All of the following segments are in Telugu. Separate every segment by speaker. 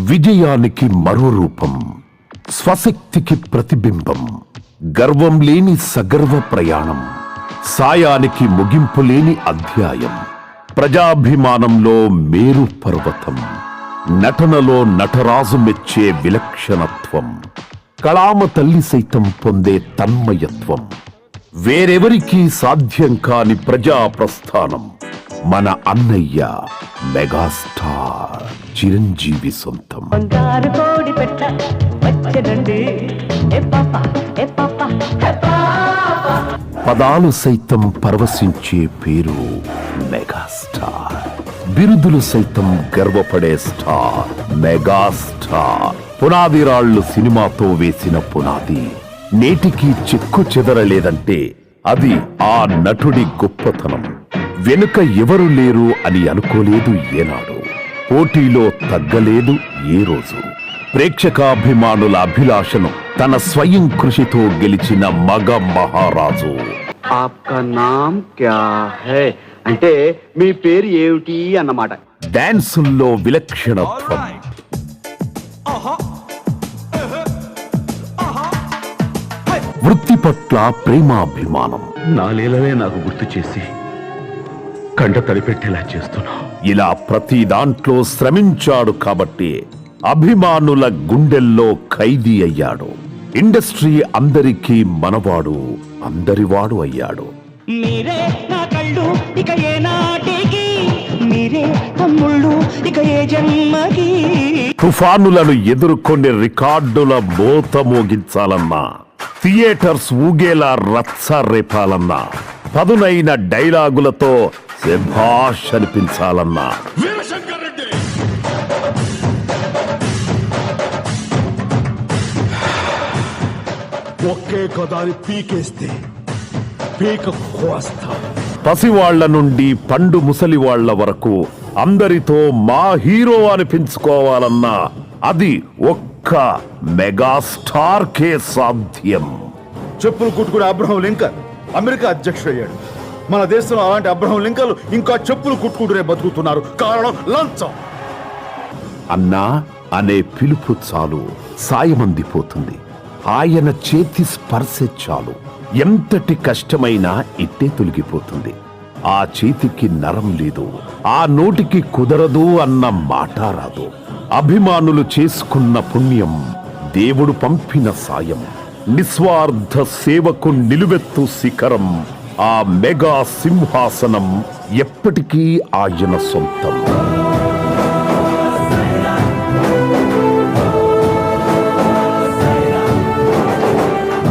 Speaker 1: విజయానికి మరో రూపం, స్వశక్తికి ప్రతిబింబం, గర్వం లేని సగర్వ ప్రయాణం, సాయానికి ముగింపు లేని అధ్యాయం, ప్రజాభిమానంలో మేరు పర్వతం, నటనలో నటరాజు మెచ్చే విలక్షణత్వం, కళామ తల్లి సైతం పొందే తన్మయత్వం, వేరెవరికీ సాధ్యం కాని ప్రజా ప్రస్థానం మన అన్నయ్య మెగాస్టార్ చిరంజీవి సొంతం. పదాలు సైతం పరవశించే పేరు మెగాస్టార్, బిరుదులు సైతం గర్వపడే స్టార్ మెగాస్టార్. పునాది రాళ్లు సినిమాతో వేసిన పునాది నేటికి చెక్కు చెదరలేదంటే అది ఆ నటుడి గొప్పతనం. వెనుక ఎవరు లేరు అని అనుకోలేదు ఏనాడు, పోటీలో తగ్గలేదు ఏ రోజు. ప్రేక్షకాభిమానుల అభిలాషను తన స్వయం కృషితో గెలిచిన మగ మహారాజు.
Speaker 2: ఆప్కా నామ్ క్యా హై అంటే మీ పేరు ఏమిటి అన్నమాట.
Speaker 1: డాన్సుల్లో విలక్షణత్వం, వృత్తి పట్ల ప్రేమాభిమానం,
Speaker 2: నా లీలనే నాకు గుర్తు చేసి కంట తడిపెట్టేలా చేస్తున్నా.
Speaker 1: ఇలా ప్రతి దాంట్లో శ్రమించాడు కాబట్టి అభిమానుల గుండెల్లో ఖైదీ అయ్యాడు. ఇండస్ట్రీ అందరికీ మనవాడు, అందరివాడు అయ్యాడు.
Speaker 3: మీరే నా కళ్ళు ఇక ఏ నాటికి, మీరే తమ్ముళ్ళు ఇక ఏ జన్మకి.
Speaker 1: తుఫానులను ఎదుర్కొని రికార్డుల మోత మోగించాలన్నా, థియేటర్స్ ఊగేలా రచ్చ రేపాలన్నా, పదునైన డైలాగులతో శభాష్ అనిపించాలన్నా,
Speaker 4: ఒకే కదాని పీకేస్తే పీక కోస్తా.
Speaker 1: పసివాళ్ల నుండి పండు ముసలివాళ్ల వరకు అందరితో మా హీరో అనిపించుకోవాలన్నా అది ఒక్క మెగాస్టార్ కే సాధ్యం.
Speaker 4: చెప్పులు కుట్టుకునే అబ్రహం లింకన్ అమెరికా అధ్యక్షుడయ్యాడు. మన దేశంలో అలాంటి అబ్రహం లింకన్లు ఇంకా చెప్పులు కుట్టుకుంటూనే బతుకుతున్నారు. కారణం లంచం.
Speaker 1: అన్నా అనే పిలుపు చాలు సాయమందిపోతుంది. ఆయన చేతి స్పర్శ చాలు ఎంతటి కష్టమైనా ఇట్టే తొలగిపోతుంది. ఆ చేతికి నరం లేదు, ఆ నోటికి కుదరదు అన్న మాట రాదు. అభిమానులు చేసుకున్న పుణ్యం, దేవుడు పంపిన సాయం, నిస్వార్థ సేవకు నిలువెత్తు శిఖరం, ఆ మెగా సింహాసనం ఎప్పటికీ ఆయన సొంతం.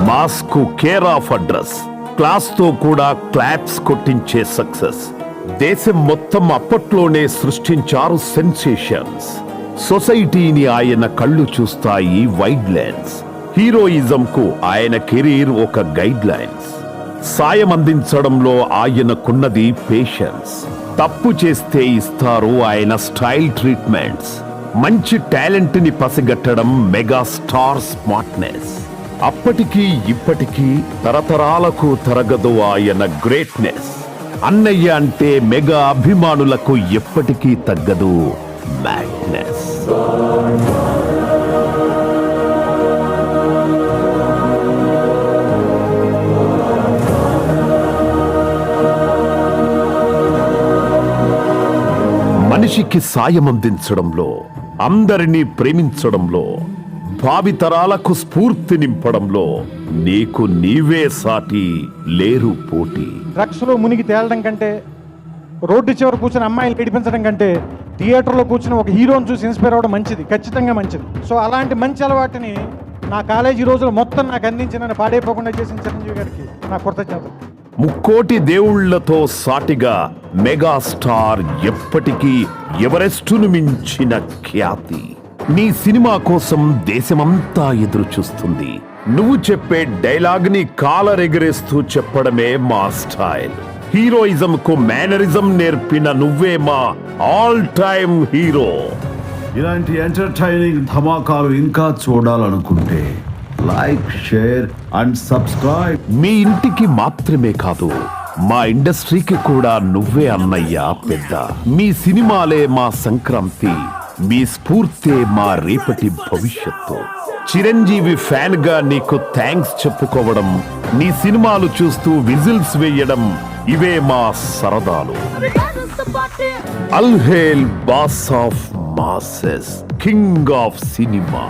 Speaker 1: Mask care of address, class తో కూడా క్లాప్స్ కొట్టించే సక్సెస్. దేశం మొత్తం అప్పట్లోనే సృష్టించారు సెన్సేషన్స్. సొసైటీని ఆయన కళ్ళు చూస్తాయి వైడ్ లైన్స్. హీరోయిజం కు ఆయన కెరీర్ ఒక గైడ్ లైన్స్. సాయం అందించడంలో ఆయనకున్నది పేషెన్స్. తప్పు చేస్తే ఇస్తారు ఆయన స్టైల్ ట్రీట్మెంట్స్. మంచి టాలెంట్ ని పసిగట్టడం మెగాస్టార్ స్మార్ట్నెస్. అప్పటికీ ఇప్పటికీ తరతరాలకు తరగదు ఆయన గ్రేట్నెస్. అన్నయ్య అంటే మెగా అభిమానులకు ఎప్పటికీ తగ్గదు మ్యాగ్నెస్. మనిషికి సాయం అందించడంలో, అందరినీ ప్రేమించడంలో, భావితరాలకు స్ఫూర్తి నింపడంలో నీకు నీవే సాటి, లేరు పోటీ.
Speaker 5: డ్రగ్స్ లో మునిగి తేలడం కంటే, రోడ్డు చివర కూర్చొని అమ్మాయిలు ఏడిపించడం కంటే, థియేటర్లో కూర్చుని ఒక హీరోని చూసి ఇన్స్పైర్ అవ్వడం మంచిది, ఖచ్చితంగా మంచిది. సో అలాంటి మంచి అలవాటుని నా కాలేజీ రోజులు మొత్తం నాకు అందించిన, పాడైపోకుండా చేసిన చిరంజీవి గారికి నా కృతజ్ఞతలు.
Speaker 1: ముక్కోటి దేవుళ్లతో సాటిగా మెగాస్టార్ ఎప్పటికీ ఎవరెస్టును మించిన ఖ్యాతి. నీ సినిమా కోసం దేశమంతా ఎదురు చూస్తుంది. నువ్వు చెప్పే డైలాగ్ ని కాలరెగరేస్తూ చెప్పడమే మా స్టైల్. హీరోయిజం కు మేనరిజం నేర్పిన నువ్వే మా ఆల్ టైమ్ హీరో.
Speaker 4: ఇలాంటి ఎంటర్టైనింగ్ ధమాకాలు ఇంకా చూడాలనుకుంటే లైక్, షేర్ అండ్ సబ్స్క్రైబ్.
Speaker 1: మీ ఇంటికి మాత్రమే కాదు, మా ఇండస్ట్రీకి కూడా నువ్వే అన్నయ్య పెద్ద. మీ సినిమాలే మా సంక్రాంతి, మీ స్ఫూర్తే మా రేపటి భవిష్యత్తు. చిరంజీవి ఫ్యాన్ గా నీకు థ్యాంక్స్ చెప్పుకోవడం, నీ సినిమాలు చూస్తూ విజిల్స్ వేయడం, ఇవే మా సరదాలు. All hail boss of masses, king of cinema,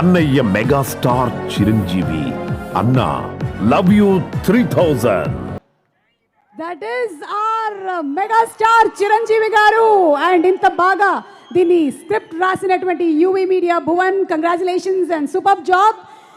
Speaker 1: అన్నయ్య మెగాస్టార్ చిరంజీవి. అన్న love you 3000.
Speaker 6: That is our megastar Chiranjeevi garu. And ఇంత బాగా దీన్ని స్క్రిప్ట్ రాసినటువంటి UV media Bhuvan, congratulations and super job.